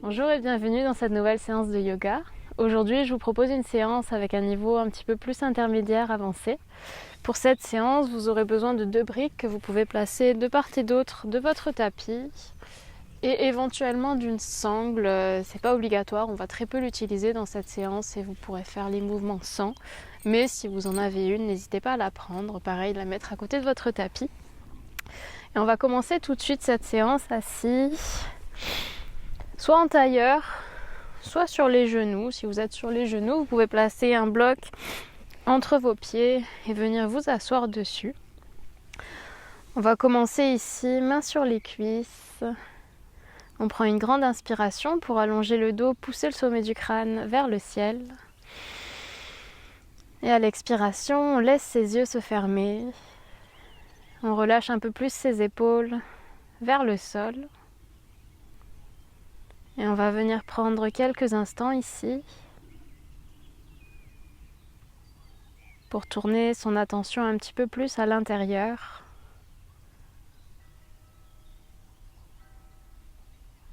Bonjour et bienvenue dans cette nouvelle séance de yoga. Aujourd'hui, je vous propose une séance avec un niveau un petit peu plus intermédiaire avancé. Pour cette séance, vous aurez besoin de 2 briques que vous pouvez placer de part et d'autre de votre tapis et éventuellement d'une sangle. C'est pas obligatoire, on va très peu l'utiliser dans cette séance et vous pourrez faire les mouvements sans. Mais si vous en avez une, n'hésitez pas à la prendre. Pareil, la mettre à côté de votre tapis. Et on va commencer tout de suite cette séance assis, soit en tailleur, soit sur les genoux. Si vous êtes sur les genoux, vous pouvez placer un bloc entre vos pieds et venir vous asseoir dessus. On va commencer ici, main sur les cuisses. On prend une grande inspiration pour allonger le dos, pousser le sommet du crâne vers le ciel. Et à l'expiration, on laisse ses yeux se fermer. On relâche un peu plus ses épaules vers le sol. Et on va venir prendre quelques instants ici pour tourner son attention un petit peu plus à l'intérieur.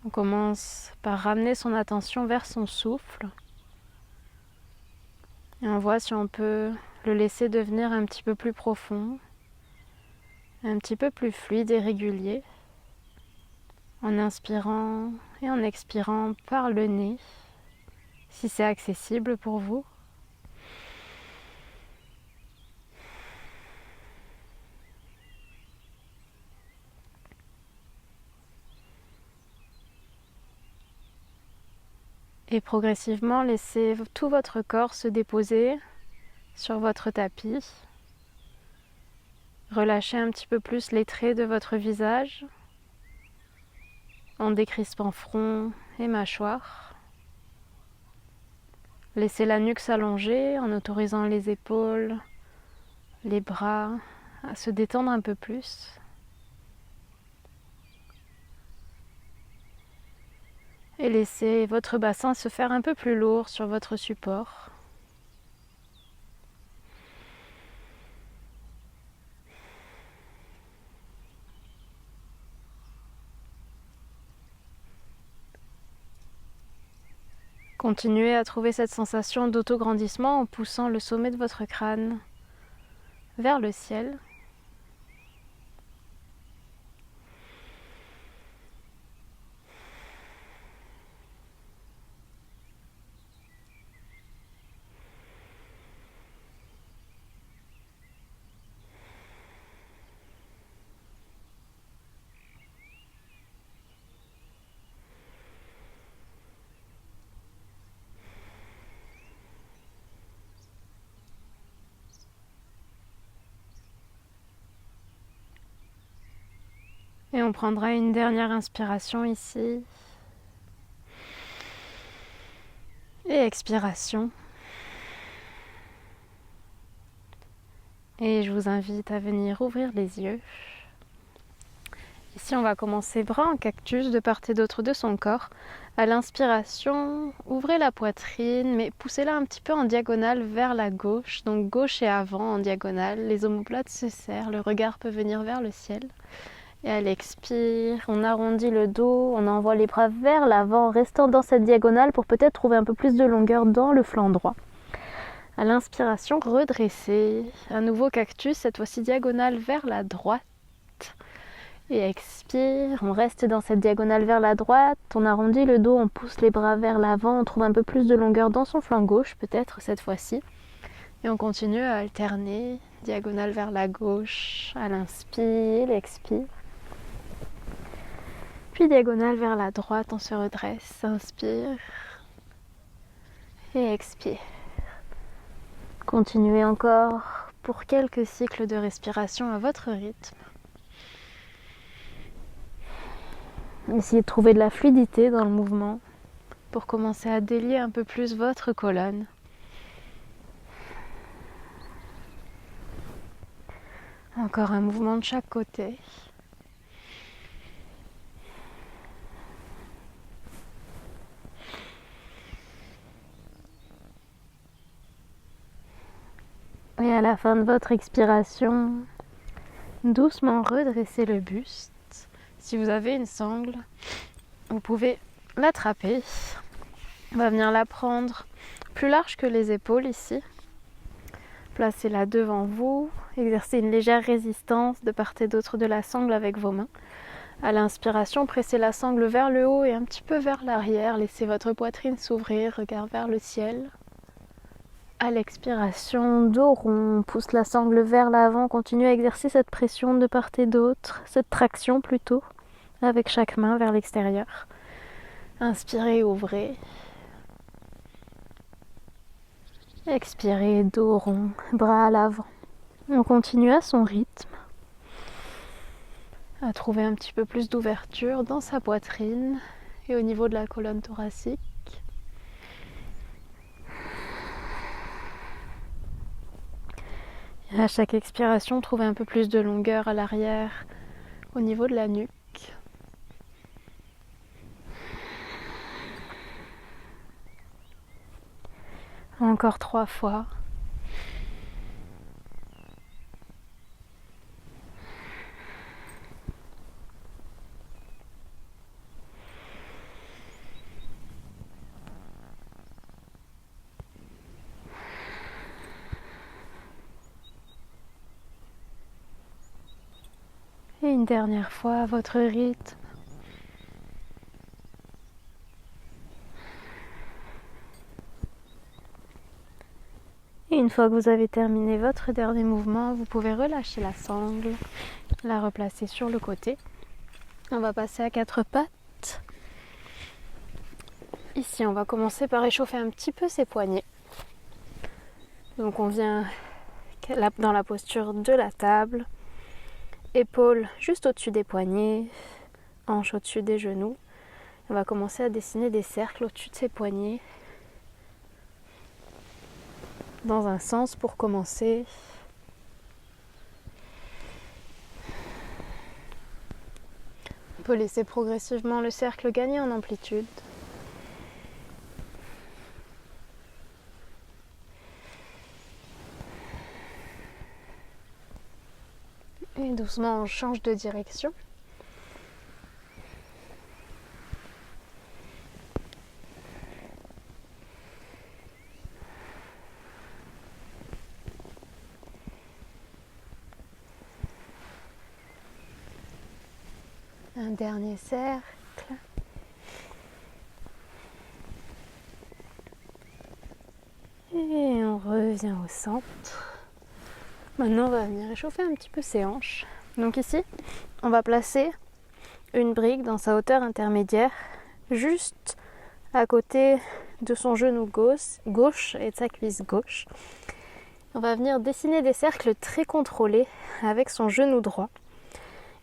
On commence par ramener son attention vers son souffle. Et on voit si on peut le laisser devenir un petit peu plus profond, un petit peu plus fluide et régulier, en inspirant et en expirant par le nez, si c'est accessible pour vous. Et progressivement, laissez tout votre corps se déposer sur votre tapis. Relâchez un petit peu plus les traits de votre visage en décrispant front et mâchoire. Laissez la nuque s'allonger en autorisant les épaules, les bras à se détendre un peu plus. Et laissez votre bassin se faire un peu plus lourd sur votre support. Continuez à trouver cette sensation d'autograndissement en poussant le sommet de votre crâne vers le ciel. Et on prendra une dernière inspiration ici. Et expiration. Et je vous invite à venir ouvrir les yeux. Ici, on va commencer bras en cactus de part et d'autre de son corps. À l'inspiration, ouvrez la poitrine, mais poussez-la un petit peu en diagonale vers la gauche. Donc gauche et avant en diagonale. Les omoplates se serrent, le regard peut venir vers le ciel. Et à l'expire, on arrondit le dos, on envoie les bras vers l'avant, restant dans cette diagonale pour peut-être trouver un peu plus de longueur dans le flanc droit. À l'inspiration, redressez. Un nouveau cactus, cette fois-ci diagonale vers la droite. Et expire, on reste dans cette diagonale vers la droite, on arrondit le dos, on pousse les bras vers l'avant, on trouve un peu plus de longueur dans son flanc gauche, peut-être cette fois-ci. Et on continue à alterner, diagonale vers la gauche, à l'inspire, l'expire. Puis diagonale vers la droite, on se redresse, inspire et expire. Continuez encore pour quelques cycles de respiration à votre rythme. Essayez de trouver de la fluidité dans le mouvement pour commencer à délier un peu plus votre colonne. Encore un mouvement de chaque côté. Et à la fin de votre expiration, doucement redressez le buste. Si vous avez une sangle, vous pouvez l'attraper. On va venir la prendre plus large que les épaules ici. Placez-la devant vous. Exercez une légère résistance de part et d'autre de la sangle avec vos mains. À l'inspiration, pressez la sangle vers le haut et un petit peu vers l'arrière. Laissez votre poitrine s'ouvrir, regard vers le ciel. À l'expiration, dos rond, pousse la sangle vers l'avant. Continuez à exercer cette pression de part et d'autre, cette traction plutôt, avec chaque main vers l'extérieur. Inspirez, ouvrez. Expirez, dos rond, bras à l'avant. On continue à son rythme, à trouver un petit peu plus d'ouverture dans sa poitrine et au niveau de la colonne thoracique. Et à chaque expiration, trouvez un peu plus de longueur à l'arrière, au niveau de la nuque. Encore 3 fois. Et une dernière fois à votre rythme. Et une fois que vous avez terminé votre dernier mouvement, vous pouvez relâcher la sangle, la replacer sur le côté. On va passer à 4 pattes. Ici, on va commencer par échauffer un petit peu ses poignets. Donc on vient dans la posture de la table, épaules juste au-dessus des poignets, hanches au-dessus des genoux. On va commencer à dessiner des cercles au-dessus de ses poignets, dans un sens pour commencer. On peut laisser progressivement le cercle gagner en amplitude. Et doucement on change de direction. Un dernier cercle. Et on revient au centre. Maintenant, on va venir réchauffer un petit peu ses hanches. Donc ici, on va placer une brique dans sa hauteur intermédiaire, juste à côté de son genou gauche et de sa cuisse gauche. On va venir dessiner des cercles très contrôlés avec son genou droit.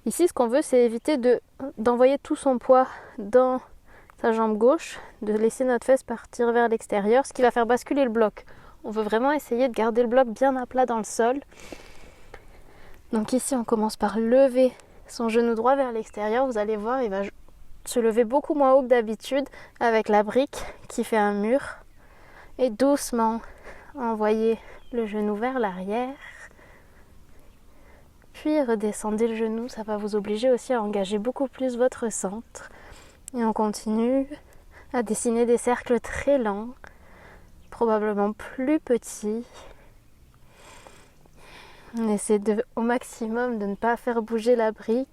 Ici, ce qu'on veut, c'est éviter d'envoyer tout son poids dans sa jambe gauche, de laisser notre fesse partir vers l'extérieur, ce qui va faire basculer le bloc. On veut vraiment essayer de garder le bloc bien à plat dans le sol. Donc ici, on commence par lever son genou droit vers l'extérieur. Vous allez voir, il va se lever beaucoup moins haut que d'habitude avec la brique qui fait un mur. Et doucement, envoyer le genou vers l'arrière. Puis redescendez le genou, ça va vous obliger aussi à engager beaucoup plus votre centre. Et on continue à dessiner des cercles très lents, probablement plus petits. On essaie au maximum de ne pas faire bouger la brique.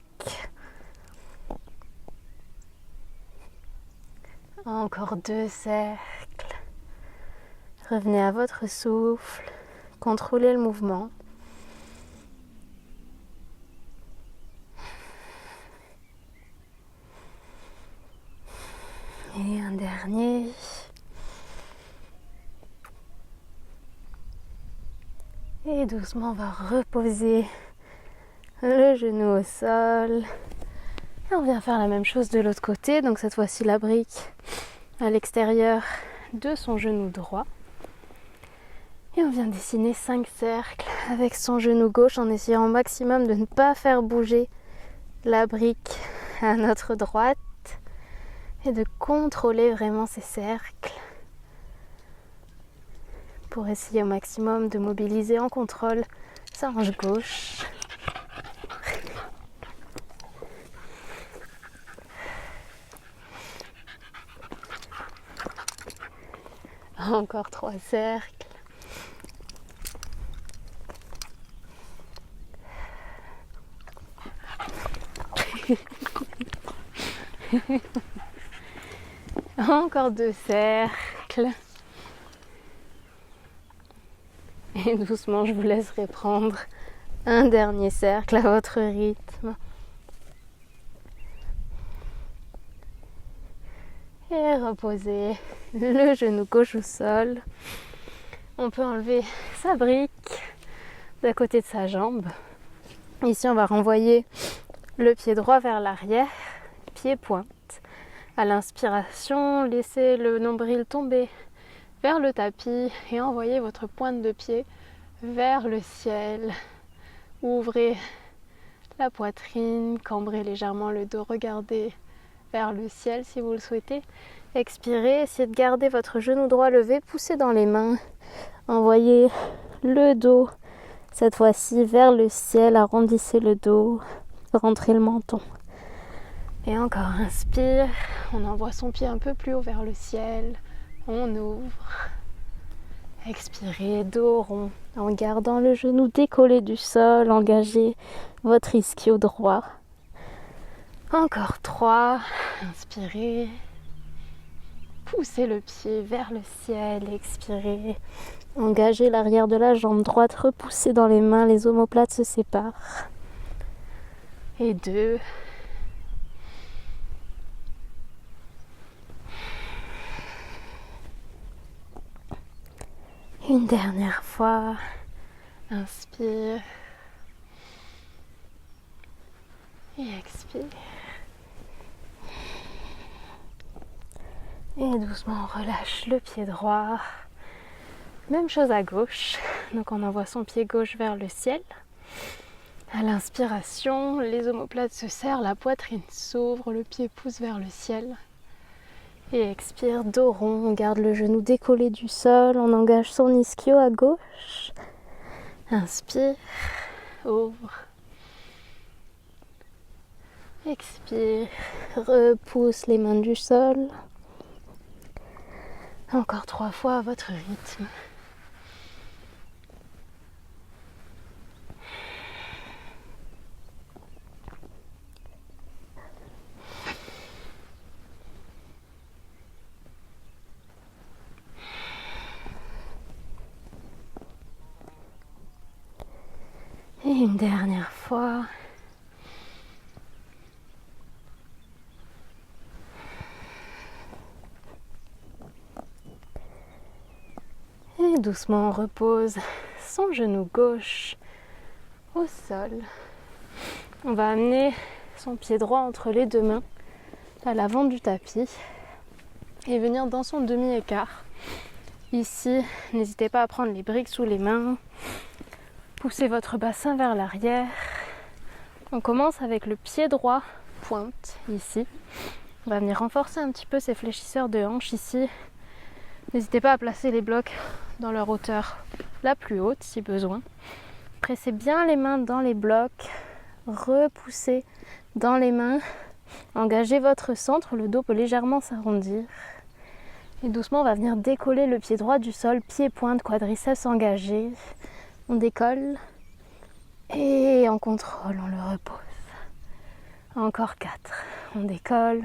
Encore 2 cercles. Revenez à votre souffle, contrôlez le mouvement. Et un dernier. Et doucement, on va reposer le genou au sol. Et on vient faire la même chose de l'autre côté. Donc cette fois-ci, la brique à l'extérieur de son genou droit. Et on vient dessiner 5 cercles avec son genou gauche en essayant au maximum de ne pas faire bouger la brique à notre droite. Et de contrôler vraiment ces cercles pour essayer au maximum de mobiliser en contrôle sa hanche gauche. Encore 3 cercles. Encore 2 cercles. Et doucement, je vous laisserai prendre un dernier cercle à votre rythme. Et reposer le genou gauche au sol. On peut enlever sa brique d'à côté de sa jambe. Ici, on va renvoyer le pied droit vers l'arrière, pied pointe. À l'inspiration, laissez le nombril tomber vers le tapis et envoyez votre pointe de pied vers le ciel. Ouvrez la poitrine, cambrez légèrement le dos, regardez vers le ciel si vous le souhaitez. Expirez, essayez de garder votre genou droit levé, poussez dans les mains. Envoyez le dos, cette fois-ci vers le ciel, arrondissez le dos, rentrez le menton. Et encore, inspire, on envoie son pied un peu plus haut vers le ciel, on ouvre. Expirez, dos rond, en gardant le genou décollé du sol, engagez votre ischio droit. Encore 3, inspirez, poussez le pied vers le ciel, expirez, engagez l'arrière de la jambe droite, repoussez dans les mains, les omoplates se séparent. Et 2, une dernière fois, inspire et expire. Et doucement on relâche le pied droit. Même chose à gauche. Donc on envoie son pied gauche vers le ciel. À l'inspiration, les omoplates se serrent, la poitrine s'ouvre, le pied pousse vers le ciel. Et expire, dos rond, on garde le genou décollé du sol, on engage son ischio à gauche. Inspire, ouvre. Expire, repousse les mains du sol. Encore 3 fois à votre rythme. Et une dernière fois. Et doucement on repose son genou gauche au sol. On va amener son pied droit entre les 2 mains à l'avant du tapis et venir dans son demi-écart. Ici, n'hésitez pas à prendre les briques sous les mains. Poussez votre bassin vers l'arrière. On commence avec le pied droit pointe ici. On va venir renforcer un petit peu ces fléchisseurs de hanches ici. N'hésitez pas à placer les blocs dans leur hauteur la plus haute si besoin. Pressez bien les mains dans les blocs. Repoussez dans les mains. Engagez votre centre, le dos peut légèrement s'arrondir. Et doucement, on va venir décoller le pied droit du sol, pied pointe, quadriceps engagés. On décolle et en contrôle, on le repose. Encore 4. On décolle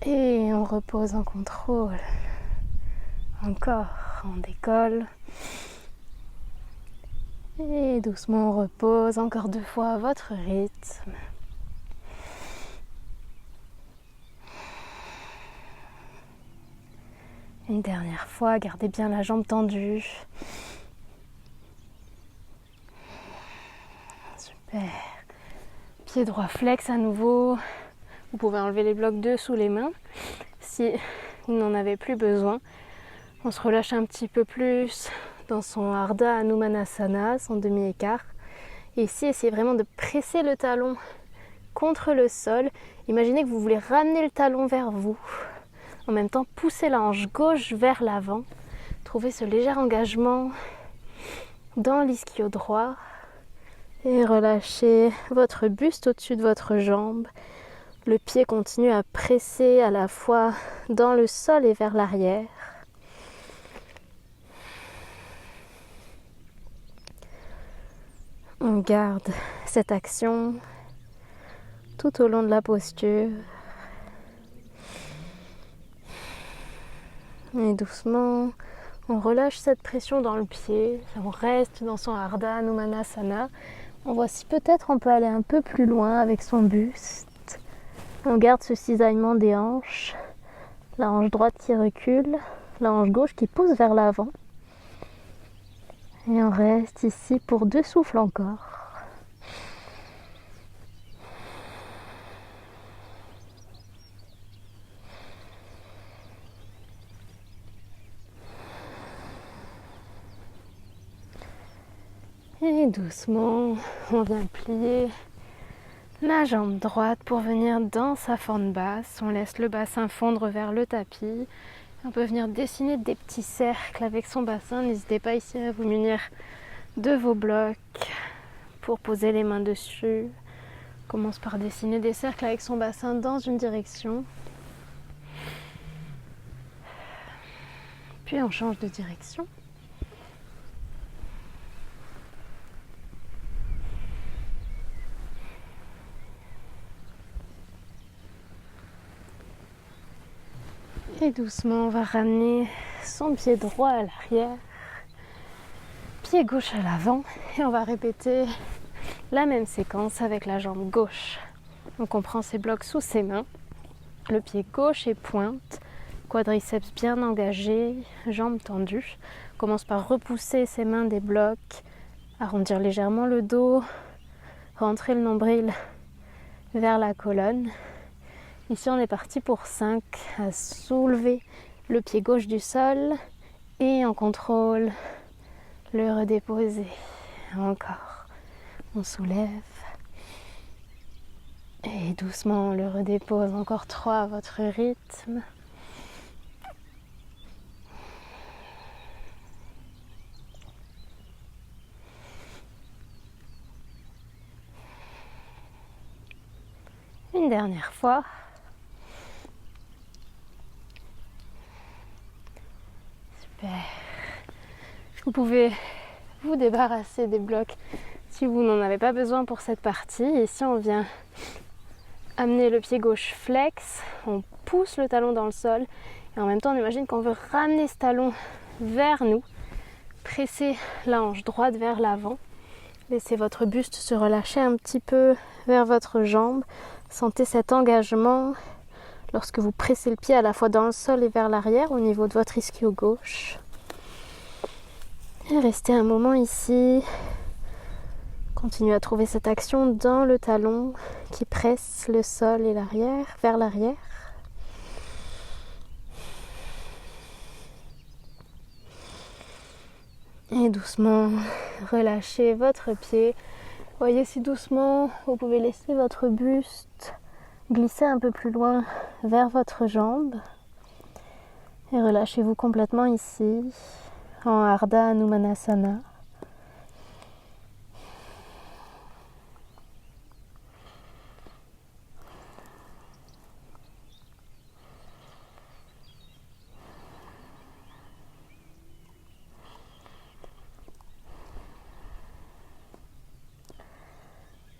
et on repose en contrôle. Encore, on décolle et doucement on repose. Encore 2 fois à votre rythme. Une dernière fois, gardez bien la jambe tendue. Super. Pied droit flex à nouveau. Vous pouvez enlever les blocs dessous les mains si vous n'en avez plus besoin. On se relâche un petit peu plus dans son Ardha Hanumanasana, son demi-écart. Et ici, essayez vraiment de presser le talon contre le sol. Imaginez que vous voulez ramener le talon vers vous. En même temps, poussez la hanche gauche vers l'avant. Trouvez ce léger engagement dans l'ischio droit. Et relâchez votre buste au-dessus de votre jambe. Le pied continue à presser à la fois dans le sol et vers l'arrière. On garde cette action tout au long de la posture. Et doucement, on relâche cette pression dans le pied. On reste dans son Ardha Numanasana. On voit si peut-être on peut aller un peu plus loin avec son buste. On garde ce cisaillement des hanches. La hanche droite qui recule, la hanche gauche qui pousse vers l'avant. Et on reste ici pour 2 souffles encore. Et doucement, on vient plier la jambe droite pour venir dans sa fente basse. On laisse le bassin fondre vers le tapis. On peut venir dessiner des petits cercles avec son bassin. N'hésitez pas ici à vous munir de vos blocs pour poser les mains dessus. On commence par dessiner des cercles avec son bassin dans une direction. Puis on change de direction. Et doucement, on va ramener son pied droit à l'arrière, pied gauche à l'avant, et on va répéter la même séquence avec la jambe gauche. Donc on prend ses blocs sous ses mains, le pied gauche est pointe, quadriceps bien engagé, jambes tendues. On commence par repousser ses mains des blocs, arrondir légèrement le dos, rentrer le nombril vers la colonne. Ici, on est parti pour 5, à soulever le pied gauche du sol et en contrôle, le redéposer. Encore, on soulève et doucement on le redépose. Encore 3 à votre rythme. Une dernière fois. Vous pouvez vous débarrasser des blocs si vous n'en avez pas besoin pour cette partie. Ici, on vient amener le pied gauche flex, on pousse le talon dans le sol et en même temps, on imagine qu'on veut ramener ce talon vers nous, presser la hanche droite vers l'avant, laissez votre buste se relâcher un petit peu vers votre jambe, sentez cet engagement lorsque vous pressez le pied à la fois dans le sol et vers l'arrière au niveau de votre ischio gauche. Et restez un moment ici. Continuez à trouver cette action dans le talon qui presse le sol et l'arrière, vers l'arrière. Et doucement, relâchez votre pied. Voyez si doucement, vous pouvez laisser votre buste glisser un peu plus loin vers votre jambe. Et relâchez-vous complètement ici, en Ardha Numanasana.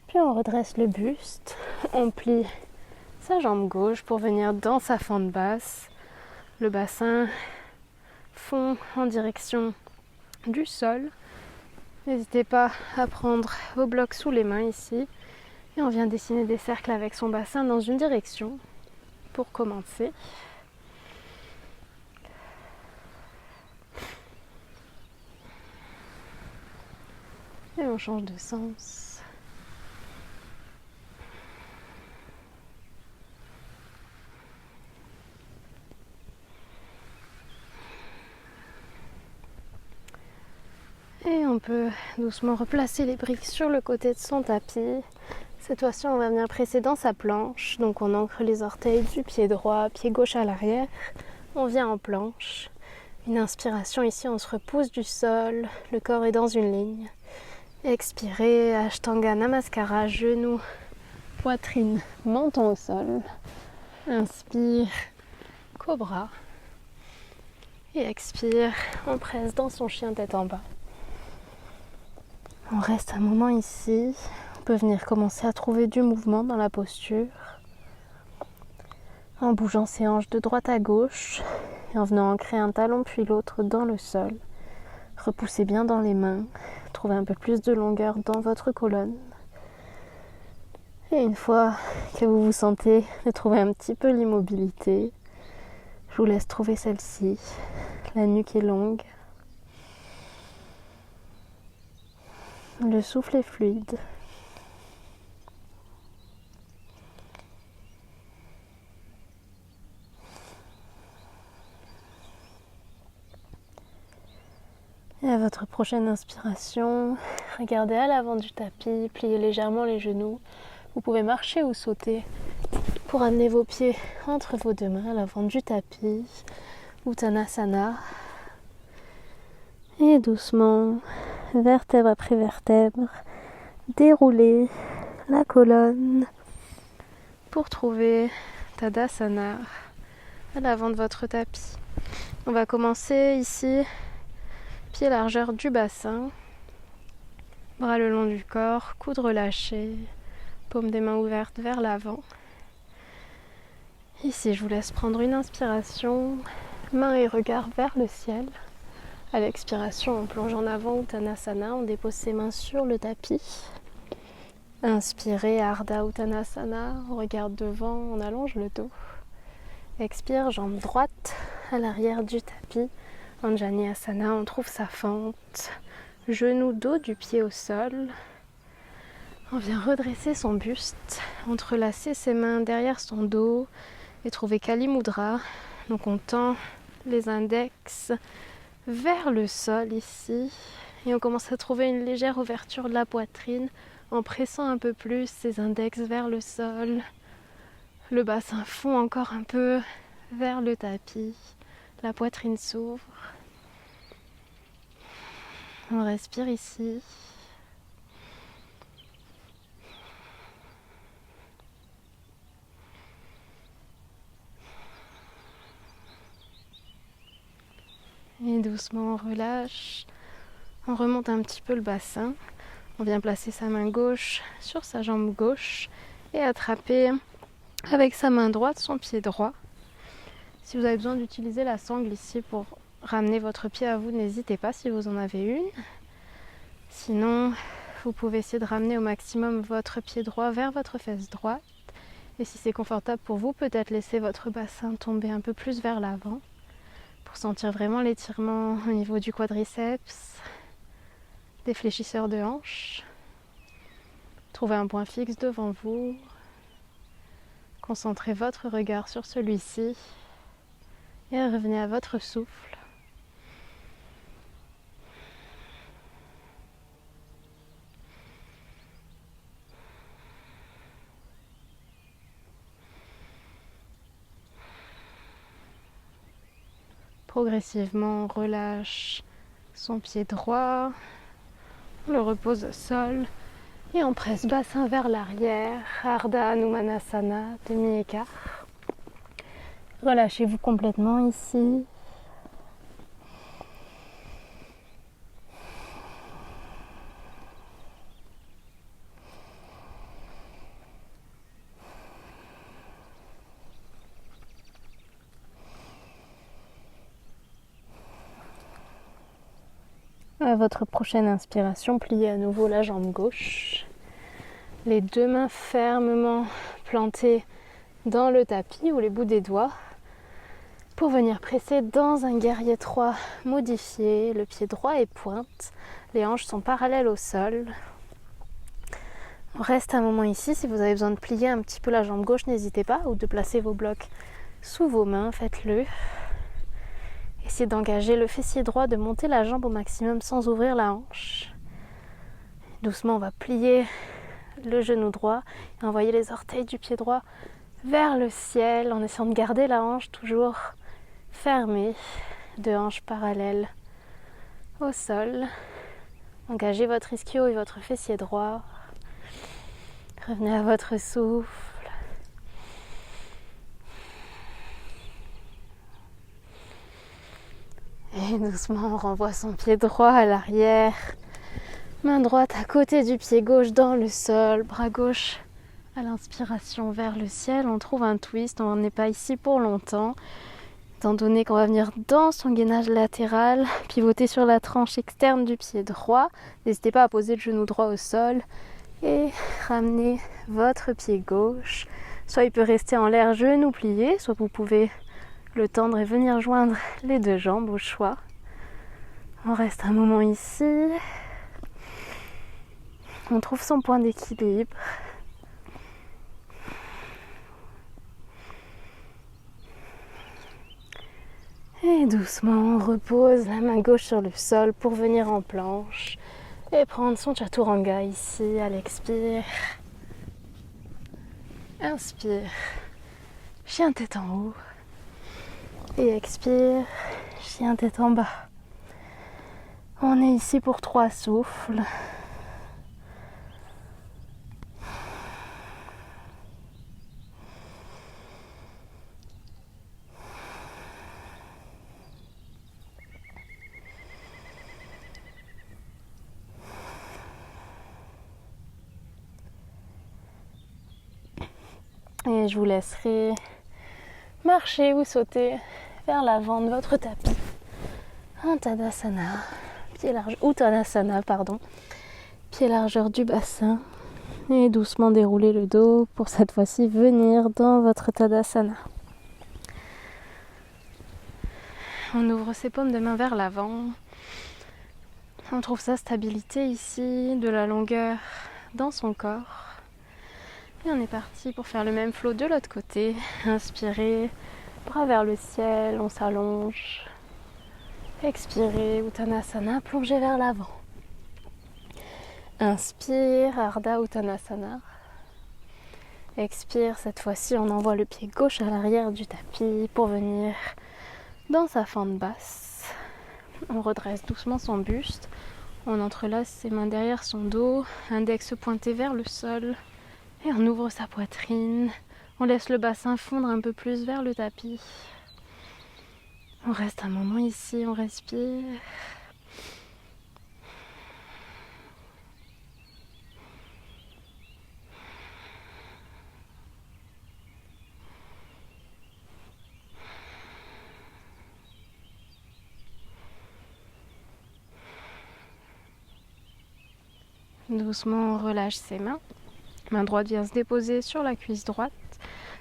Puis on redresse le buste, on plie sa jambe gauche pour venir dans sa fente basse. Le bassin fond en direction du sol. N'hésitez pas à prendre vos blocs sous les mains ici. Et on vient dessiner des cercles avec son bassin dans une direction pour commencer. Et on change de sens. Et on peut doucement replacer les briques sur le côté de son tapis. Cette fois-ci, on va venir presser dans sa planche. Donc on ancre les orteils du pied droit, pied gauche à l'arrière. On vient en planche. Une inspiration ici, on se repousse du sol. Le corps est dans une ligne. Expirez, Ashtanga Namaskara, genoux Poitrine, menton au sol. Inspire, cobra. Et expire, on presse dans son chien tête en bas. On reste un moment ici. On peut venir commencer à trouver du mouvement dans la posture. En bougeant ses hanches de droite à gauche et en venant ancrer un talon puis l'autre dans le sol. Repoussez bien dans les mains. Trouvez un peu plus de longueur dans votre colonne. Et une fois que vous vous sentez de trouver un petit peu l'immobilité, je vous laisse trouver celle-ci. La nuque est longue. Le souffle est fluide. Et à votre prochaine inspiration, regardez à l'avant du tapis, pliez légèrement les genoux. Vous pouvez marcher ou sauter pour amener vos pieds entre vos deux mains à l'avant du tapis, Uttanasana. Et doucement, vertèbre après vertèbre, déroulez la colonne pour trouver Tadasana à l'avant de votre tapis. On va commencer ici, pied largeur du bassin, bras le long du corps, coude relâché, paume des mains ouvertes vers l'avant. Ici, je vous laisse prendre une inspiration, main et regard vers le ciel. À l'expiration, on plonge en avant Uttanasana, on dépose ses mains sur le tapis. Inspirez, Ardha Uttanasana, on regarde devant, on allonge le dos. Expire, jambe droite à l'arrière du tapis. Anjani Asana, on trouve sa fente. Genou, dos du pied au sol. On vient redresser son buste, entrelacer ses mains derrière son dos et trouver Kali Mudra. Donc on tend les index vers le sol ici et on commence à trouver une légère ouverture de la poitrine en pressant un peu plus ses index vers le sol. Le bassin fond encore un peu vers le tapis, la poitrine s'ouvre. On respire ici. Et doucement on relâche, on remonte un petit peu le bassin, on vient placer sa main gauche sur sa jambe gauche et attraper avec sa main droite son pied droit. Si vous avez besoin d'utiliser la sangle ici pour ramener votre pied à vous, n'hésitez pas si vous en avez une. Sinon, vous pouvez essayer de ramener au maximum votre pied droit vers votre fesse droite. Et si c'est confortable pour vous, peut-être laisser votre bassin tomber un peu plus vers l'avant pour sentir vraiment l'étirement au niveau du quadriceps, des fléchisseurs de hanches. Trouvez un point fixe devant vous. Concentrez votre regard sur celui-ci et revenez à votre souffle. Progressivement, on relâche son pied droit, on le repose au sol et on presse bassin vers l'arrière, Ardha Hanumanasana, demi-écart. Relâchez-vous complètement ici. À votre prochaine inspiration, pliez à nouveau la jambe gauche. Les deux mains fermement plantées dans le tapis ou les bouts des doigts pour venir presser dans un guerrier 3 modifié. Le pied droit est pointe, les hanches sont parallèles au sol. On reste un moment ici. Si vous avez besoin de plier un petit peu la jambe gauche, n'hésitez pas, ou de placer vos blocs sous vos mains, faites-le. Essayez d'engager le fessier droit, de monter la jambe au maximum sans ouvrir la hanche. Doucement, on va plier le genou droit et envoyer les orteils du pied droit vers le ciel en essayant de garder la hanche toujours fermée, deux hanches parallèles au sol. Engagez votre ischio et votre fessier droit. Revenez à votre souffle. Et doucement, on renvoie son pied droit à l'arrière. Main droite à côté du pied gauche dans le sol. Bras gauche à l'inspiration vers le ciel. On trouve un twist, on n'est pas ici pour longtemps. Étant donné qu'on va venir dans son gainage latéral, pivoter sur la tranche externe du pied droit. N'hésitez pas à poser le genou droit au sol. Et ramener votre pied gauche. Soit il peut rester en l'air genou plié, soit vous pouvez le tendre et venir joindre les deux jambes au choix. On reste un moment ici. On trouve son point d'équilibre. Et doucement, on repose la main gauche sur le sol pour venir en planche et prendre son chaturanga ici à l'expire. Inspire, chien tête en haut. Et expire, chien tête en bas. On est ici pour 3 souffles. Et je vous laisserai marcher ou sauter vers l'avant de votre tapis. En Tadasana, pied large, Uttanasana, pardon, pied largeur du bassin. Et doucement dérouler le dos pour cette fois-ci venir dans votre Tadasana. On ouvre ses paumes de main vers l'avant. On trouve sa stabilité ici, de la longueur dans son corps. Et on est parti pour faire le même flow de l'autre côté. Inspirez, bras vers le ciel, on s'allonge. Expirez, Uttanasana, plongez vers l'avant. Inspire, Ardha Uttanasana. Expire, cette fois-ci on envoie le pied gauche à l'arrière du tapis pour venir dans sa fente basse. On redresse doucement son buste. On entrelace ses mains derrière son dos, index pointé vers le sol. Et on ouvre sa poitrine. On laisse le bassin fondre un peu plus vers le tapis. On reste un moment ici, on respire. Doucement, on relâche ses mains. Main droite vient se déposer sur la cuisse droite.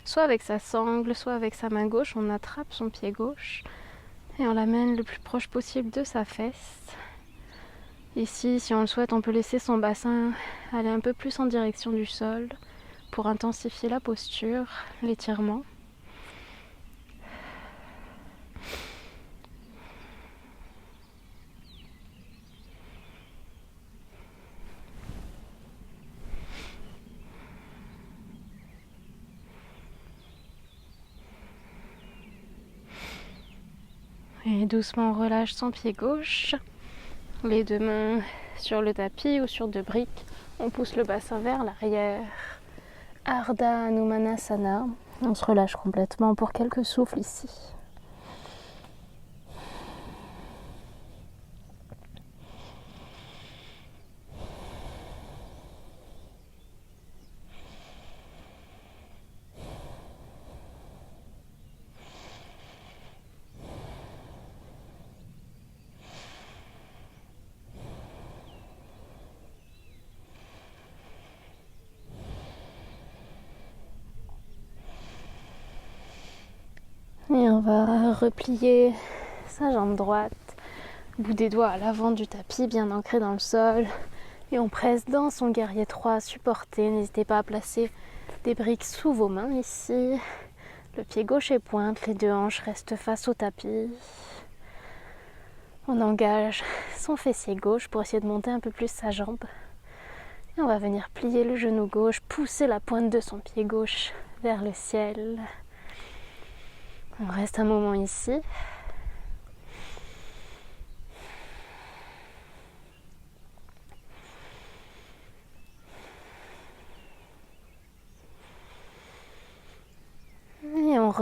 Soit avec sa sangle, soit avec sa main gauche, on attrape son pied gauche et on l'amène le plus proche possible de sa fesse. Ici, si on le souhaite, on peut laisser son bassin aller un peu plus en direction du sol pour intensifier la posture, l'étirement. Et doucement, on relâche son pied gauche. Les deux mains sur le tapis ou sur 2 briques. On pousse le bassin vers l'arrière. Ardha Hanumanasana. On se relâche complètement pour quelques souffles ici. Et on va replier sa jambe droite, bout des doigts à l'avant du tapis, bien ancré dans le sol. Et on presse dans son guerrier 3, supporté. N'hésitez pas à placer des briques sous vos mains ici. Le pied gauche est pointe, les 2 hanches restent face au tapis. On engage son fessier gauche pour essayer de monter un peu plus sa jambe. Et on va venir plier le genou gauche, pousser la pointe de son pied gauche vers le ciel. On reste un moment ici.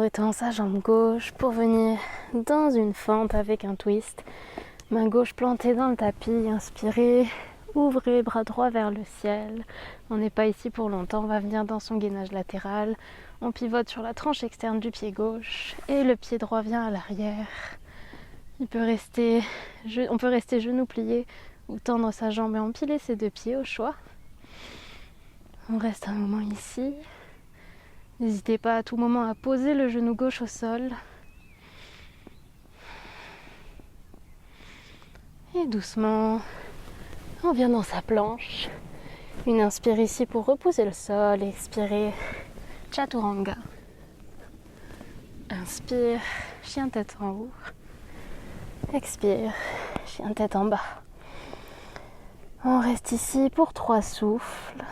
étend sa jambe gauche pour venir dans une fente avec un twist. Main gauche plantée dans le tapis, inspirez, ouvrez, bras droit vers le ciel. On n'est pas ici pour longtemps, on va venir dans son gainage latéral. On pivote sur la tranche externe du pied gauche et le pied droit vient à l'arrière. On peut rester genoux pliés ou tendre sa jambe et empiler ses deux pieds au choix. On reste un moment ici. N'hésitez pas à tout moment à poser le genou gauche au sol. Et doucement, on vient dans sa planche. Une inspire ici pour reposer le sol. Expirez, Chaturanga. Inspire, chien tête en haut. Expire, chien tête en bas. On reste ici pour 3 souffles.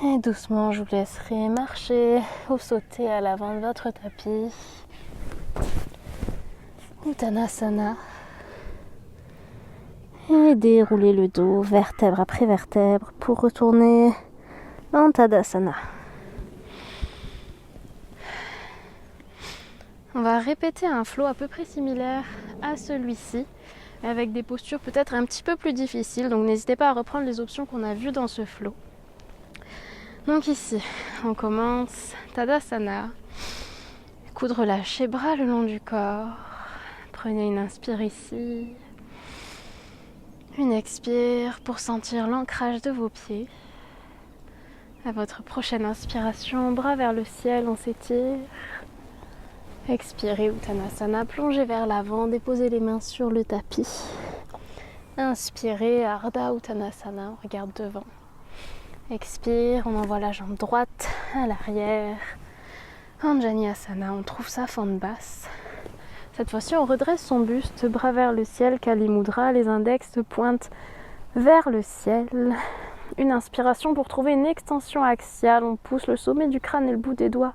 Et doucement, je vous laisserai marcher ou sauter à l'avant de votre tapis. Uttanasana. Et dérouler le dos, vertèbre après vertèbre, pour retourner en Tadasana. On va répéter un flow à peu près similaire à celui-ci, avec des postures peut-être un petit peu plus difficiles. Donc n'hésitez pas à reprendre les options qu'on a vues dans ce flow. Donc ici, on commence Tadasana. Coude relâché, bras le long du corps. Prenez une inspire ici. Une expire pour sentir l'ancrage de vos pieds. À votre prochaine inspiration, bras vers le ciel, on s'étire. Expirez Uttanasana, plongez vers l'avant, déposez les mains sur le tapis. Inspirez Ardha Uttanasana, on regarde devant. Expire, on envoie la jambe droite à l'arrière. Anjaneyasana, on trouve sa fente basse. Cette fois-ci, on redresse son buste, bras vers le ciel, Kali Mudra, les index se pointent vers le ciel. Une inspiration pour trouver une extension axiale, on pousse le sommet du crâne et le bout des doigts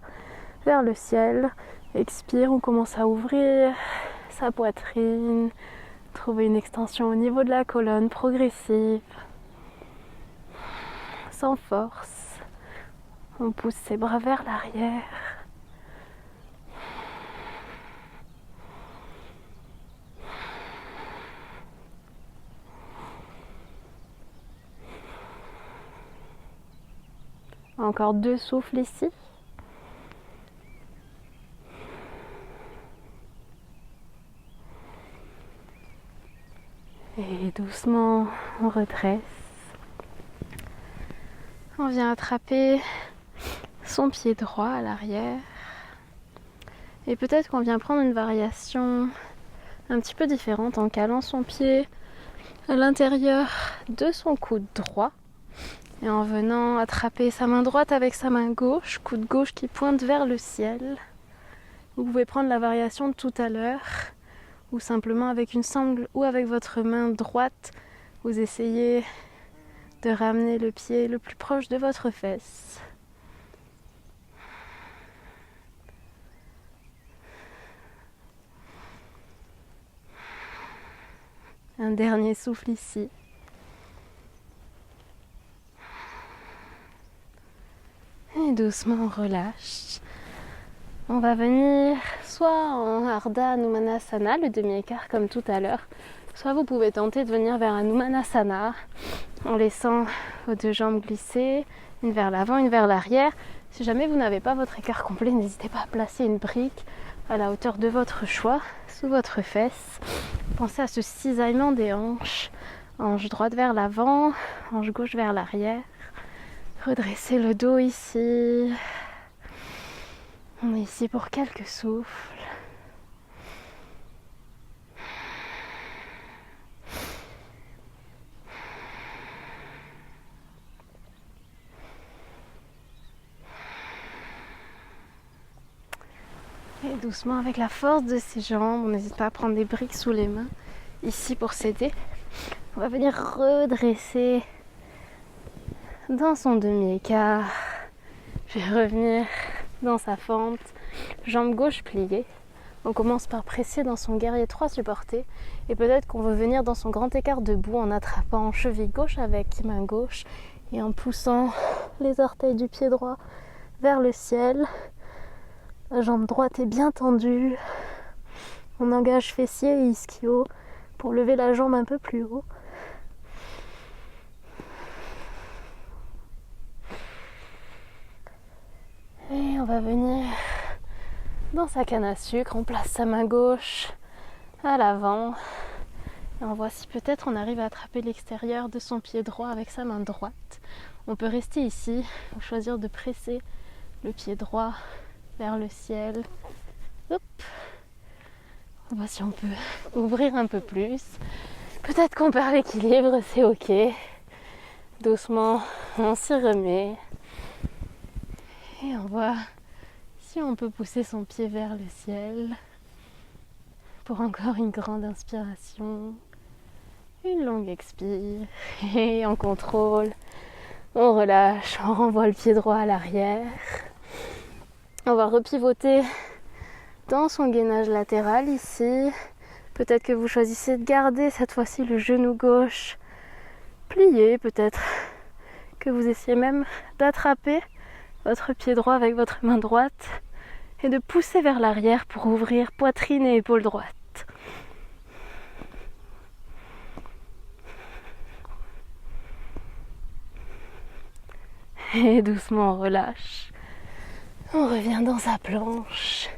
vers le ciel. Expire, on commence à ouvrir sa poitrine, trouver une extension au niveau de la colonne progressive. Sans force, on pousse ses bras vers l'arrière. Encore 2 souffles ici. Et doucement, on redresse. On vient attraper son pied droit à l'arrière. Et peut-être qu'on vient prendre une variation un petit peu différente en calant son pied à l'intérieur de son coude droit. Et en venant attraper sa main droite avec sa main gauche, coude gauche qui pointe vers le ciel. Vous pouvez prendre la variation de tout à l'heure, ou simplement avec une sangle ou avec votre main droite, vous essayez de ramener le pied le plus proche de votre fesse. Un dernier souffle ici. Et doucement on relâche. On va venir soit en Ardha Anumanasana, le demi-écart comme tout à l'heure, soit vous pouvez tenter de venir vers Anumanasana en laissant vos 2 jambes glisser, une vers l'avant, une vers l'arrière. Si jamais vous n'avez pas votre écart complet, n'hésitez pas à placer une brique à la hauteur de votre choix, sous votre fesse. Pensez à ce cisaillement des hanches, hanche droite vers l'avant, hanche gauche vers l'arrière. Redressez le dos ici. On est ici pour quelques souffles. Et doucement, avec la force de ses jambes, on n'hésite pas à prendre des briques sous les mains, ici pour s'aider. On va venir redresser dans son demi-écart, puis revenir dans sa fente, jambe gauche pliée. On commence par presser dans son guerrier 3 supporté et peut-être qu'on veut venir dans son grand écart debout en attrapant cheville gauche avec main gauche et en poussant les orteils du pied droit vers le ciel. La jambe droite est bien tendue. On engage fessier et ischio pour lever la jambe un peu plus haut. Et on va venir dans sa canne à sucre, on place sa main gauche à l'avant et on voit si peut-être on arrive à attraper l'extérieur de son pied droit avec sa main droite. On peut rester ici ou choisir de presser le pied droit vers le ciel. Hop. On voit si on peut ouvrir un peu plus. Peut-être qu'on perd l'équilibre, c'est ok. Doucement, on s'y remet. Et on voit si on peut pousser son pied vers le ciel pour encore une grande inspiration, une longue expire et on contrôle, on relâche, on renvoie le pied droit à l'arrière. On va repivoter dans son gainage latéral ici. Peut-être que vous choisissez de garder cette fois-ci le genou gauche plié, peut-être que vous essayez même d'attraper votre pied droit avec votre main droite et de pousser vers l'arrière pour ouvrir poitrine et épaule droite. Et doucement on relâche. On revient dans sa planche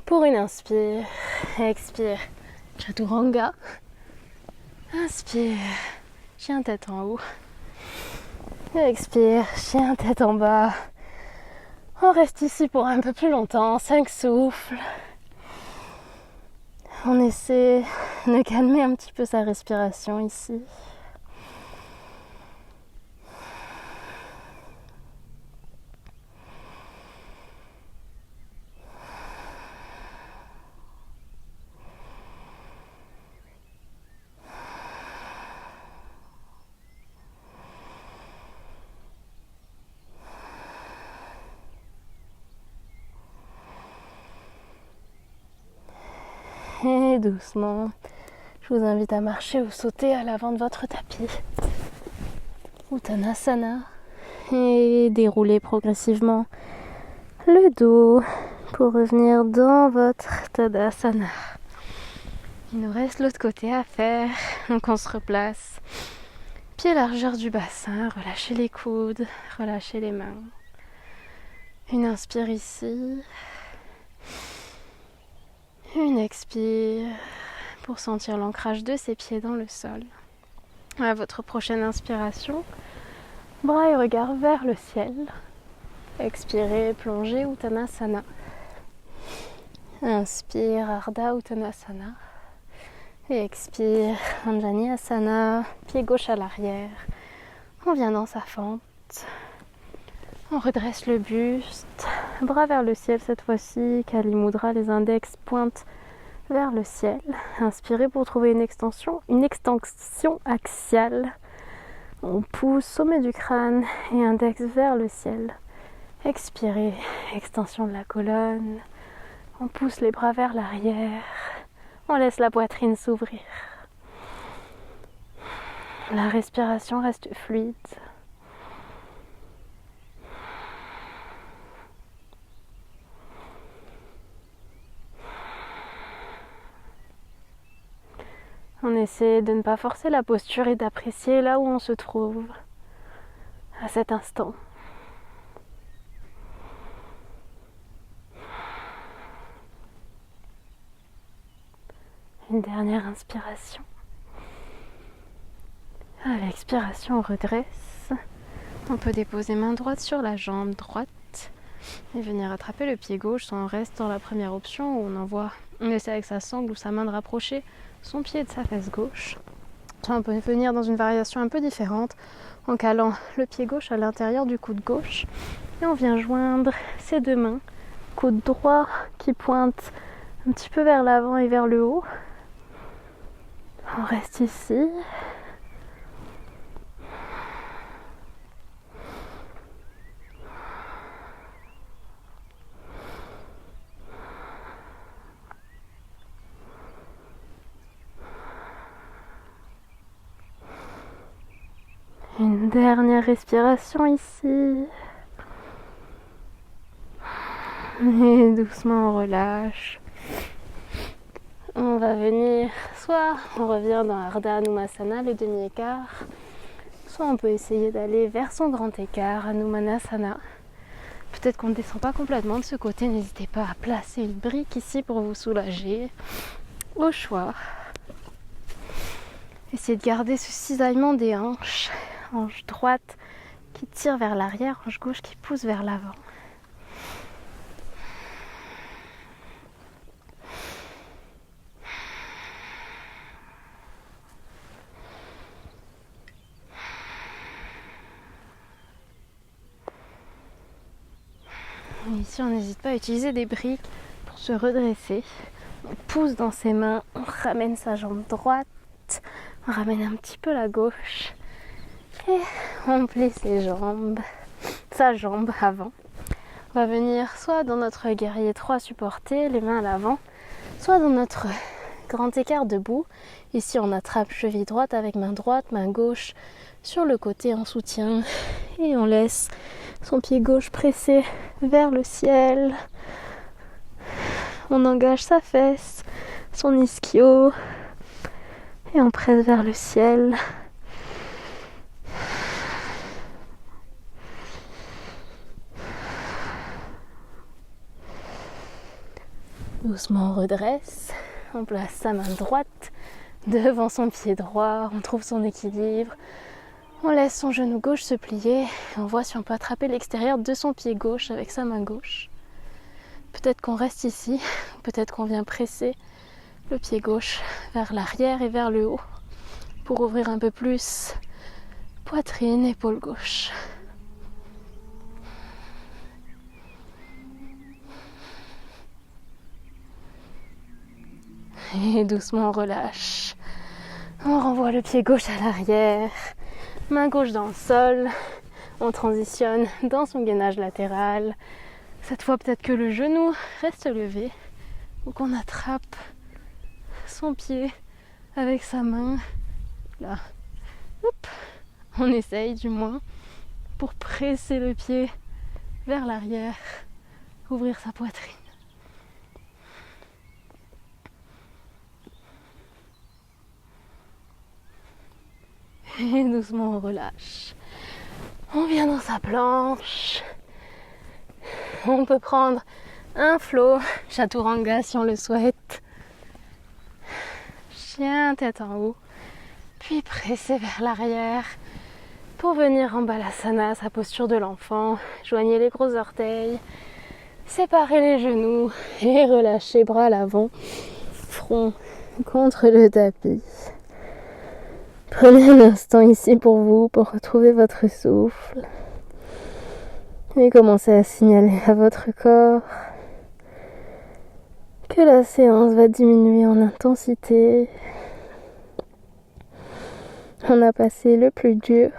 pour une inspire. Expire, chaturanga. Inspire, chien tête en haut. Expire, chien tête en bas. On reste ici pour un peu plus longtemps, 5 souffles. On essaie de calmer un petit peu sa respiration ici. Et doucement, je vous invite à marcher ou sauter à l'avant de votre tapis. Uttanasana. Et dérouler progressivement le dos pour revenir dans votre Tadasana. Il nous reste l'autre côté à faire. Donc on se replace. Pied largeur du bassin. Relâchez les coudes. Relâchez les mains. Une inspire ici. Une expire pour sentir l'ancrage de ses pieds dans le sol. À votre prochaine inspiration, bras et regard vers le ciel. Expirez, plongez Uttanasana. Inspire, Ardha Uttanasana. Et expire, Anjaneyasana, pied gauche à l'arrière. On vient dans sa fente. On redresse le buste, bras vers le ciel cette fois-ci, Kali Mudra, les index pointent vers le ciel. Inspirez pour trouver une extension axiale. On pousse sommet du crâne et index vers le ciel. Expirez, extension de la colonne. On pousse les bras vers l'arrière. On laisse la poitrine s'ouvrir. La respiration reste fluide. On essaie de ne pas forcer la posture et d'apprécier là où on se trouve à cet instant. Une dernière inspiration. À l'expiration, on redresse. On peut déposer main droite sur la jambe droite et venir attraper le pied gauche. Soit on reste dans la première option où on essaie avec sa sangle ou sa main de rapprocher son pied de sa fesse gauche. Soit on peut venir dans une variation un peu différente en calant le pied gauche à l'intérieur du coude gauche et on vient joindre ses deux mains, coude droit qui pointe un petit peu vers l'avant et vers le haut. On reste ici. Dernière respiration ici. Et doucement on relâche. On va venir, soit on revient dans Ardha Hanumasana, le demi-écart, soit on peut essayer d'aller vers son grand écart, Hanumanasana. Peut-être qu'on ne descend pas complètement de ce côté, n'hésitez pas à placer une brique ici pour vous soulager, au choix. Essayez de garder ce cisaillement des hanches, hanche droite qui tire vers l'arrière, hanche gauche qui pousse vers l'avant. Et ici, on n'hésite pas à utiliser des briques pour se redresser. On pousse dans ses mains, on ramène sa jambe droite, on ramène un petit peu la gauche et on plie sa jambe avant. On va venir soit dans notre guerrier 3 supporté, les mains à l'avant, soit dans notre grand écart debout. Ici, on attrape cheville droite avec main droite, main gauche sur le côté en soutien et on laisse son pied gauche pressé vers le ciel. On engage sa fesse, son ischio et on presse vers le ciel. Doucement on redresse, on place sa main droite devant son pied droit, on trouve son équilibre. On laisse son genou gauche se plier et on voit si on peut attraper l'extérieur de son pied gauche avec sa main gauche. Peut-être qu'on reste ici, peut-être qu'on vient presser le pied gauche vers l'arrière et vers le haut pour ouvrir un peu plus poitrine, épaule gauche. Et doucement on relâche. On renvoie le pied gauche à l'arrière. Main gauche dans le sol, on transitionne dans son gainage latéral. Cette fois peut-être que le genou reste levé ou qu'on attrape son pied avec sa main. Là, hop, on essaye du moins pour presser le pied vers l'arrière, ouvrir sa poitrine. Et doucement on relâche. On vient dans sa planche. On peut prendre un flow, chaturanga si on le souhaite. Chien tête en haut. Puis presser vers l'arrière pour venir en balasana, sa posture de l'enfant. Joignez les gros orteils. Séparez les genoux et relâchez bras à l'avant. Front contre le tapis. Prenez un instant ici pour vous, pour retrouver votre souffle. Et commencez à signaler à votre corps que la séance va diminuer en intensité. On a passé le plus dur.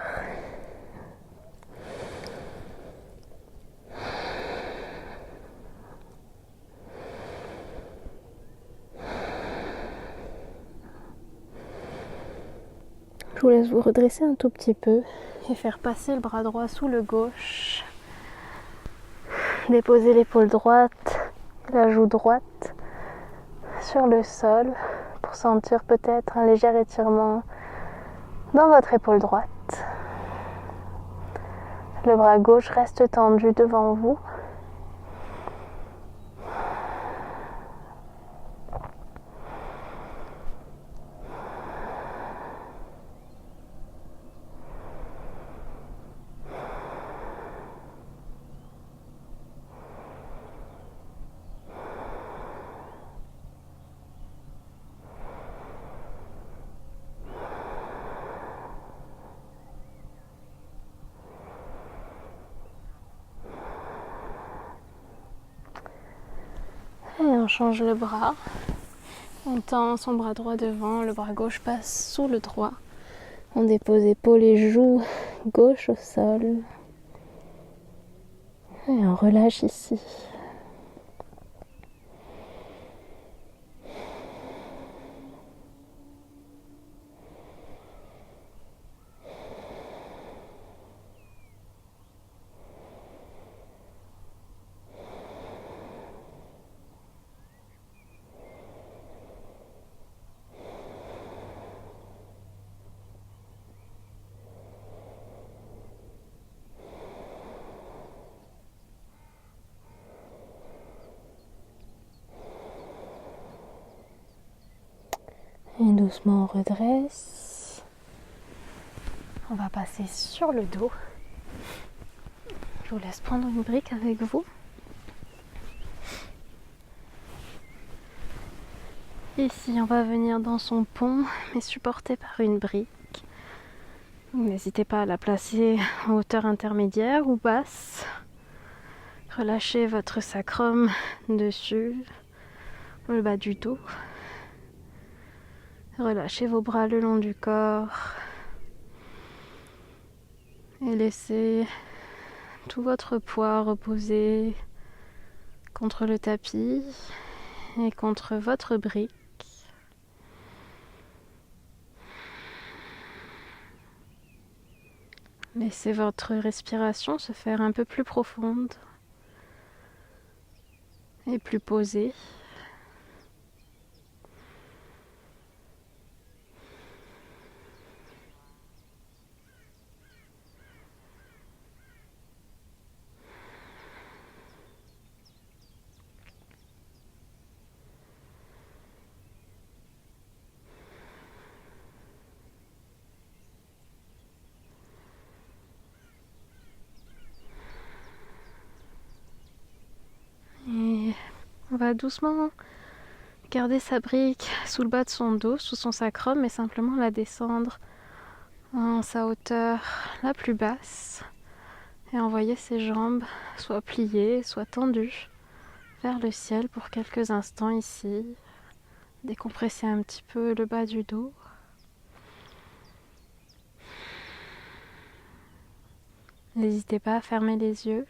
Je vous laisse vous redresser un tout petit peu et faire passer le bras droit sous le gauche. Déposer l'épaule droite, la joue droite sur le sol pour sentir peut-être un léger étirement dans votre épaule droite. Le bras gauche reste tendu devant vous. Et on change le bras. On tend son bras droit devant, le bras gauche passe sous le droit. On dépose épaules et joues gauche au sol. Et on relâche ici. doucement, on redresse. On va passer sur le dos. Je vous laisse prendre une brique avec vous. Ici, on va venir dans son pont, mais supporté par une brique. N'hésitez pas à la placer en hauteur intermédiaire ou basse. Relâchez votre sacrum dessus, le bas du dos. Relâchez vos bras le long du corps. Et laissez tout votre poids reposer contre le tapis et contre votre brique. Laissez votre respiration se faire un peu plus profonde et plus posée. Et on va doucement garder sa brique sous le bas de son dos, sous son sacrum, et simplement la descendre en sa hauteur la plus basse. Et envoyer ses jambes soit pliées, soit tendues vers le ciel pour quelques instants ici. Décompresser un petit peu le bas du dos. N'hésitez pas à fermer les yeux.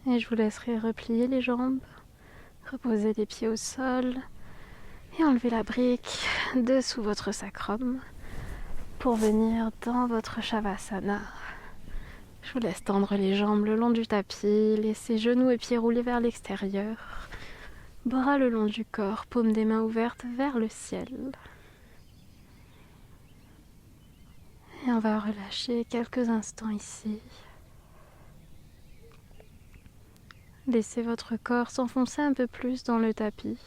Et je vous laisserai replier les jambes, reposer les pieds au sol et enlever la brique dessous votre sacrum pour venir dans votre Shavasana. Je vous laisse tendre les jambes le long du tapis, laissez genoux et pieds rouler vers l'extérieur, bras le long du corps, paumes des mains ouvertes vers le ciel. Et on va relâcher quelques instants ici. Laissez votre corps s'enfoncer un peu plus dans le tapis,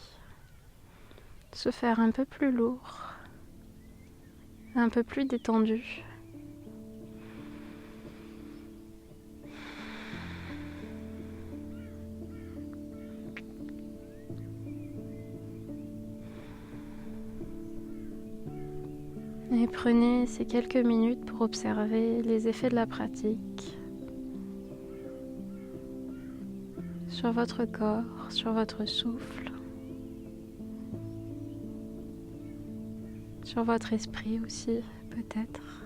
se faire un peu plus lourd, un peu plus détendu. Et prenez ces quelques minutes pour observer les effets de la pratique sur votre corps, sur votre souffle, sur votre esprit aussi, peut-être.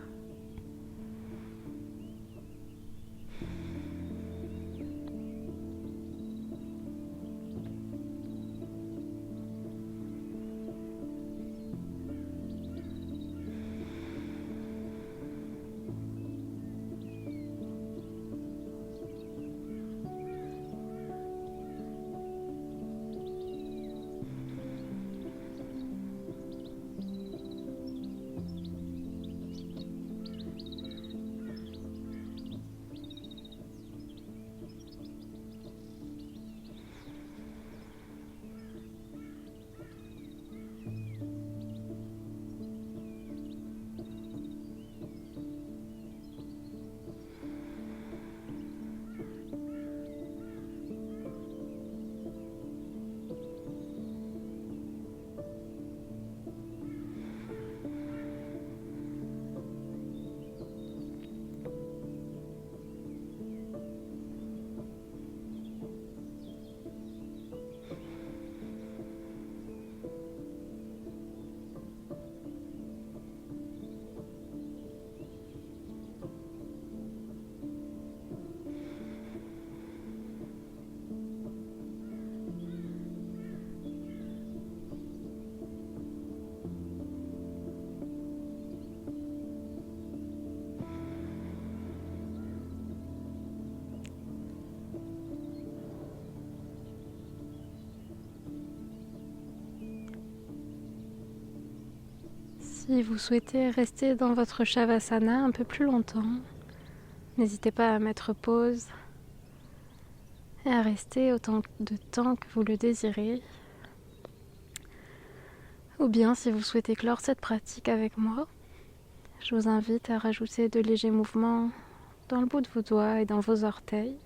Si vous souhaitez rester dans votre Shavasana un peu plus longtemps, n'hésitez pas à mettre pause et à rester autant de temps que vous le désirez. Ou bien, si vous souhaitez clore cette pratique avec moi, je vous invite à rajouter de légers mouvements dans le bout de vos doigts et dans vos orteils,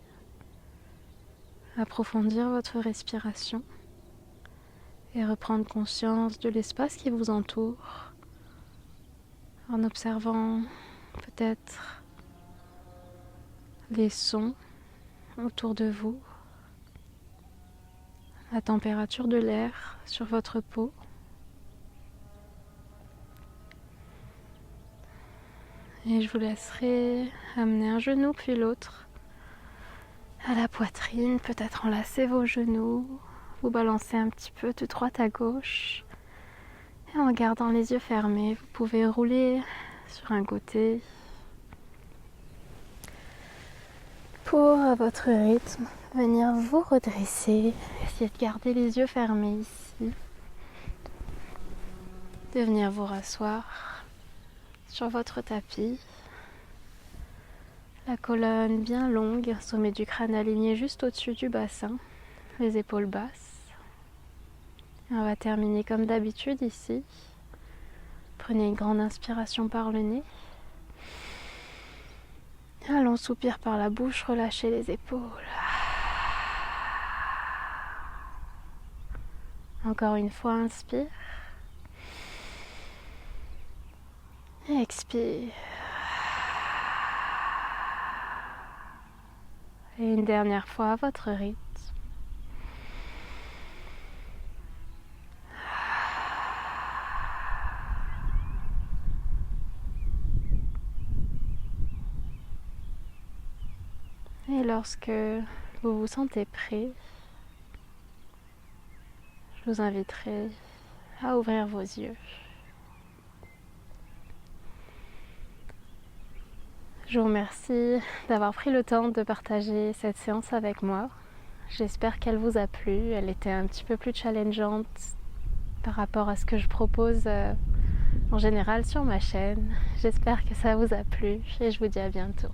approfondir votre respiration et reprendre conscience de l'espace qui vous entoure en observant peut-être les sons autour de vous, la température de l'air sur votre peau. Et je vous laisserai amener un genou puis l'autre à la poitrine, peut-être enlacer vos genoux, vous balancer un petit peu de droite à gauche. Et en gardant les yeux fermés, vous pouvez rouler sur un côté pour, à votre rythme, venir vous redresser. Essayez de garder les yeux fermés ici. De venir vous rasseoir sur votre tapis. La colonne bien longue, sommet du crâne aligné juste au-dessus du bassin, les épaules basses. Et on va terminer comme d'habitude ici. Prenez une grande inspiration par le nez. Un long soupir par la bouche, relâchez les épaules. Encore une fois, inspire. Et expire. Et une dernière fois à votre rythme. Et lorsque vous vous sentez prêt, je vous inviterai à ouvrir vos yeux. Je vous remercie d'avoir pris le temps de partager cette séance avec moi. J'espère qu'elle vous a plu. Elle était un petit peu plus challengeante par rapport à ce que je propose en général sur ma chaîne. J'espère que ça vous a plu et je vous dis à bientôt.